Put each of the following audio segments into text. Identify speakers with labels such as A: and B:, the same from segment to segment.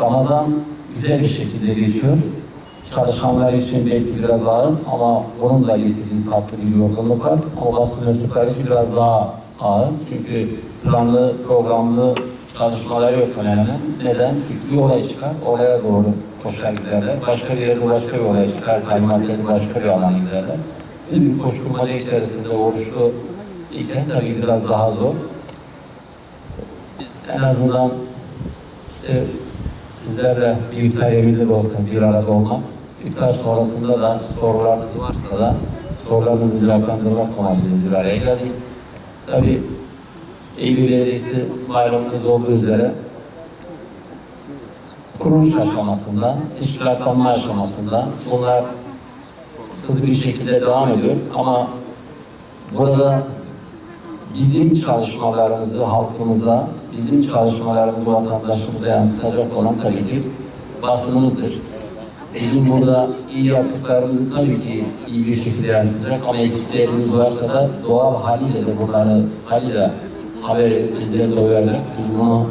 A: Ramazan güzel bir şekilde geçiyor. Çalışanlar için belki biraz ağır ama onun da getirdiği farklı bir yorgunluk var. Ama basın mensupları için biraz daha ağır. Çünkü planlı, programlı çalışmaları yok hemen hemen. Neden? Çünkü bir olay çıkar, olaya doğru koşar giderler. Başka bir yerde başka bir olay çıkar, kaymakları başka bir alana giderler. Bir koşturmaca içerisinde oruçlu iken tabii biraz daha zor. Biz en azından işte sizlerle bir iftar yemeğinde de olsa bir arada olmak, iftar sonrasında da sorularınız varsa da sorularınızı cevaplandırmak amacıyla bir araya geldik. Tabii Eylül Belediyesi bayramımız olduğu üzere kuruluş aşamasında, teşkilatlanma aşamasında bunlar hızlı bir şekilde devam ediyor ama burada bizim çalışmalarımızı halkımıza, bizim çalışmalarımızı vatandaşımıza yansıtacak olan tabii ki basınımızdır. Bizim burada iyi yaptıklarımızı tabii ki iyi bir şekilde yansıtacak ama eksiklerimiz varsa da doğal haliyle de bunları haliyle haber bizlere de uyaracak. Biz bunu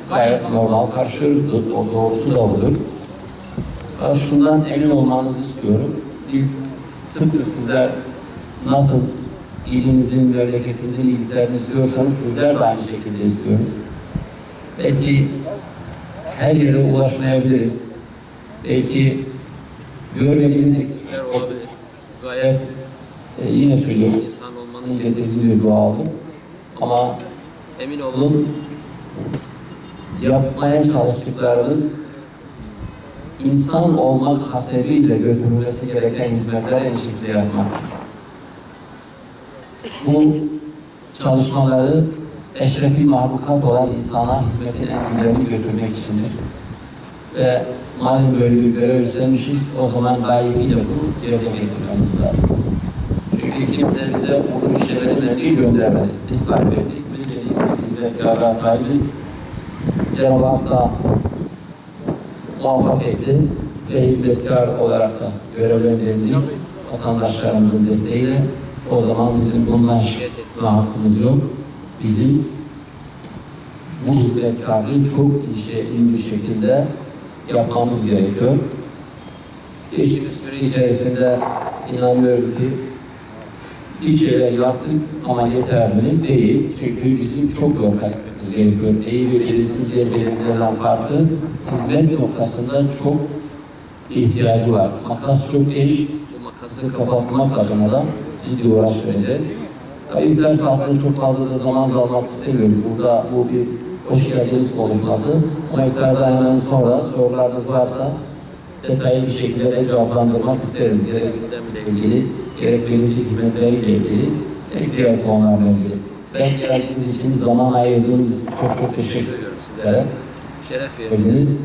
A: gayet normal karşılıyoruz. O doğrusu da budur. Şundan emin olmanızı istiyorum. Biz tıpkı sizler nasıl ilimizin, memleketimizin iyiliklerini istiyorsanız bizler de aynı şekilde istiyoruz. Belki her yere ulaşmayabiliriz. Belki görmediğiniz eksikler olabilir. Gayet yine söylüyorum, insan olmanın getirdiği bir doğaldır. Ama emin olun yapmaya çalıştıklarımız insan olmak hasebiyle götürülmesi gereken hizmetler en şekilde yapmak. Bu çalışmaları eşrefi mahlukat olan insana hizmetin en güzelini götürmek içindir. Ve madem böyle bir görev üstlenmişiz, o zaman layıkıyla bunu yerine getirmemiz lazım. Çünkü kimse bize bu işlerini göndermedi. Biz kaybettik, biz dedik, hizmetkarlar kaybiz. Cenab-ı Hak da muvaffak etti ve hizmetkar olarak da görevlendirildik vatandaşlarımızın desteğiyle. O zaman bizim bundan şikayet etme hakkımız yok. Bizim bu hizmetkarlığı çok iyi bir şekilde yapmamız gerekiyor. Geçtiğimiz süre içerisinde inanıyorum ki bir şeyler yaptık ama yeterli değil. Çünkü bizim çok yol kaybetmemiz gerekiyor. Eğri belirsiz diye belirlenen farkı hizmet noktasında çok ihtiyacı var. Makas çok geniş. Bu makası kapatmak adına da ciddi uğraş vereceğiz. İftar saatinde çok fazla da zaman almak istemiyorum. Burada bu bir hoş geldiniz konuşması. Ama iftardan hemen sonra sorularınız varsa detaylı bir şekilde de cevaplandırmak isterim. Gerek gündemle ilgili, gerek verici hizmetleriyle ilgili, diğer konularla ilgili. Ben geldiğiniz için zaman ayırdığınız için çok teşekkür ediyorum sizlere. Şeref verdiniz.